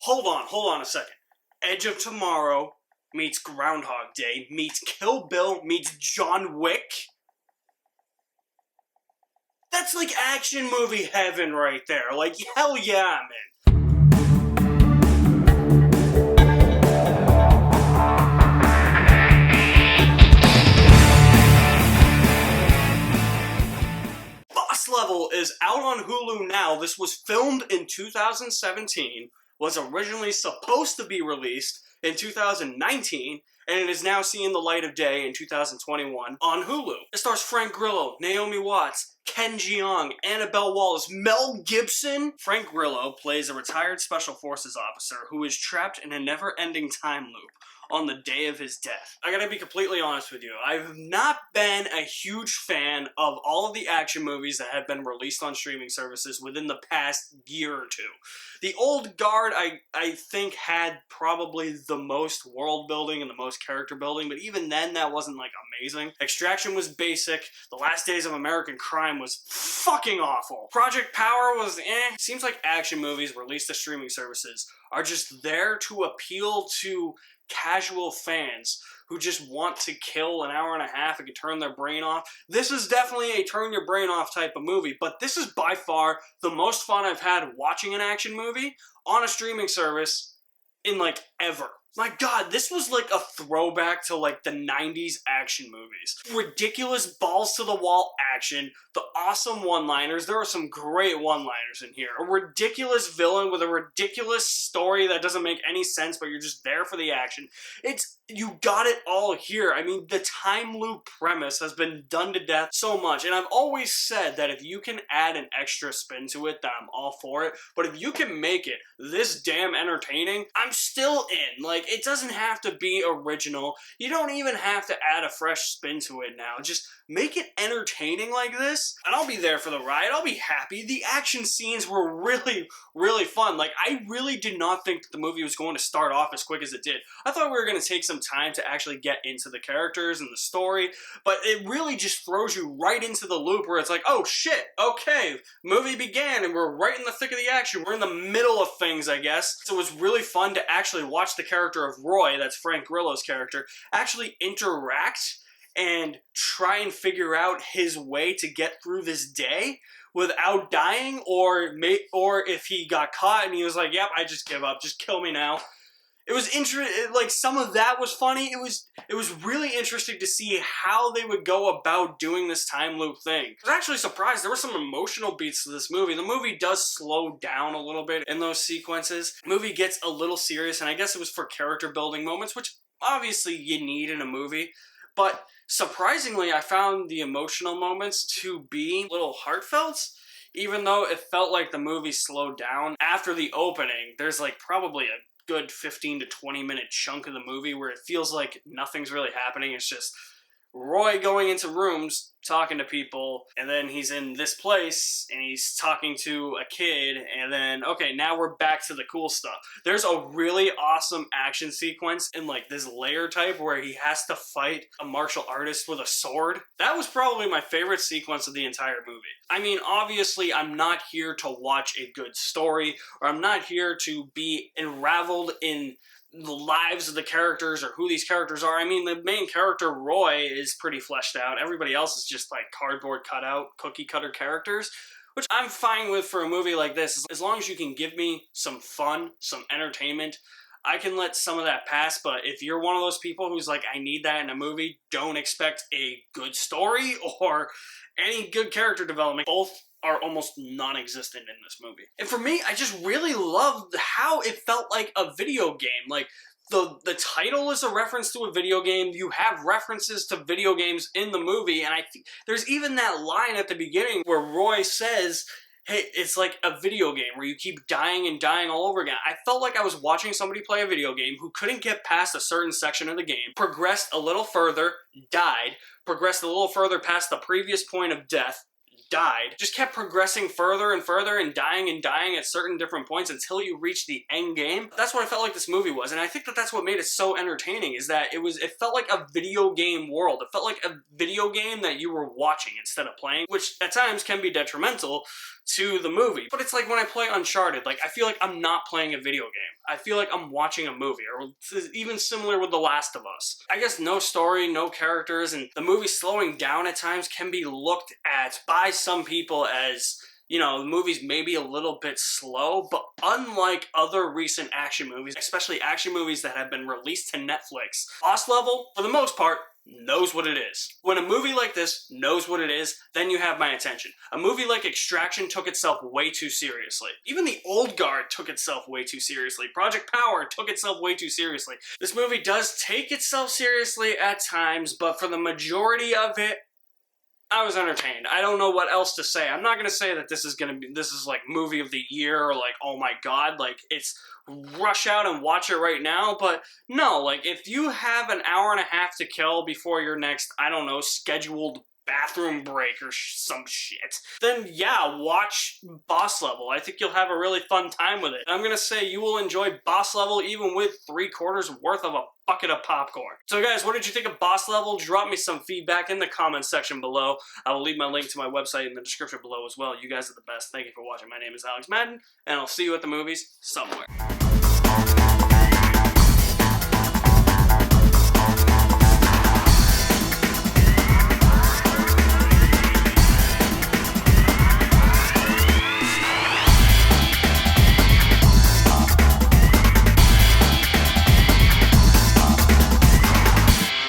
hold on a second. Edge of Tomorrow meets Groundhog Day meets Kill Bill meets John Wick. That's like action movie heaven right there. Like, hell yeah, man. Boss Level is out on Hulu now. This was filmed in 2017, was originally supposed to be released in 2019, and it is now seeing the light of day in 2021 on Hulu. It stars Frank Grillo, Naomi Watts, Ken Jeong, Annabelle Wallis, Mel Gibson. Frank Grillo plays a retired Special Forces officer who is trapped in a never-ending time loop on the day of his death. I gotta be completely honest with you, I've not been a huge fan of all of the action movies that have been released on streaming services within the past year or two. The old guard, I think, had probably the most world building and the most character building, but even then, that wasn't, like, amazing. Extraction was basic. The Last Days of American Crime was fucking awful. Project Power was eh. Seems like action movies released to streaming services are just there to appeal to casual fans who just want to kill an hour and a half and can turn their brain off. This is definitely a turn your brain off type of movie, but this is by far the most fun I've had watching an action movie on a streaming service in, like, ever. My god, this was like a throwback to, like, the 90s action movies. Ridiculous balls-to-the-wall action, the awesome one-liners. There are some great one-liners in here. A ridiculous villain with a ridiculous story that doesn't make any sense, but you're just there for the action. You got it all here. I mean, the time loop premise has been done to death so much, and I've always said that if you can add an extra spin to it, that I'm all for it, but if you can make it this damn entertaining, I'm still in. Like, it doesn't have to be original. You don't even have to add a fresh spin to it now. Just make it entertaining like this, and I'll be there for the ride. I'll be happy. The action scenes were really, really fun. Like, I really did not think that the movie was going to start off as quick as it did. I thought we were going to take some time to actually get into the characters and the story, but it really just throws you right into the loop where it's like, oh shit, okay, movie began and we're right in the thick of the action. We're in the middle of things, I guess. So it was really fun to actually watch the character of Roy, that's Frank Grillo's character, actually interact and try and figure out his way to get through this day without dying, or if he got caught and he was like, yep, I just give up, just kill me now. It was interesting, like, some of that was funny. It was really interesting to see how they would go about doing this time loop thing. I was actually surprised. There were some emotional beats to this movie. The movie does slow down a little bit in those sequences. The movie gets a little serious, and I guess it was for character building moments, which obviously you need in a movie. But surprisingly, I found the emotional moments to be a little heartfelt. Even though it felt like the movie slowed down. After the opening, there's like probably a good 15 to 20 minute chunk of the movie where it feels like nothing's really happening. It's just Roy going into rooms, talking to people, and then he's in this place, and he's talking to a kid, and then, okay, now we're back to the cool stuff. There's a really awesome action sequence in, like, this layer type where he has to fight a martial artist with a sword. That was probably my favorite sequence of the entire movie. I mean, obviously, I'm not here to watch a good story, or I'm not here to be unraveled in the lives of the characters or who these characters are. I mean, the main character, Roy, is pretty fleshed out. Everybody else is just like cardboard cutout, cookie cutter characters, which I'm fine with for a movie like this. As long as you can give me some fun, some entertainment, I can let some of that pass. But if you're one of those people who's like, I need that in a movie, don't expect a good story or any good character development. Both are almost non-existent in this movie. And for me, I just really loved how it felt like a video game. Like, the title is a reference to a video game. You have references to video games in the movie, and there's even that line at the beginning where Roy says, hey, it's like a video game where you keep dying and dying all over again. I felt like I was watching somebody play a video game who couldn't get past a certain section of the game, progressed a little further, died, progressed a little further past the previous point of death, died, just kept progressing further and further and dying at certain different points until you reach the end game. That's what I felt like this movie was, and I think that that's what made it so entertaining, is that it felt like a video game world. It felt like a video game that you were watching instead of playing, which at times can be detrimental, to the movie. But it's like when I play Uncharted, like I feel like I'm not playing a video game. I feel like I'm watching a movie, or even similar with The Last of Us. I guess no story, no characters, and the movie slowing down at times can be looked at by some people as, you know, the movie's maybe a little bit slow, but unlike other recent action movies, especially action movies that have been released to Netflix, Boss Level, for the most part, knows what it is. When a movie like this knows what it is, then you have my attention. A movie like Extraction took itself way too seriously. Even The Old Guard took itself way too seriously. Project Power took itself way too seriously. This movie does take itself seriously at times, but for the majority of it, I was entertained. I don't know what else to say. I'm not gonna say that this is like movie of the year, or like, oh my god, like it's rush out and watch it right now. But no, like if you have an hour and a half to kill before your next, I don't know, scheduled bathroom break or some shit, then yeah, watch Boss Level. I think you'll have a really fun time with it. I'm gonna say you will enjoy Boss Level even with 3/4 worth of a bucket of popcorn. So guys, what did you think of Boss Level? Drop me some feedback in the comments section below. I will leave my link to my website in the description below as well. You guys are the best. Thank you for watching. My name is Alex Madden, and I'll see you at the movies somewhere.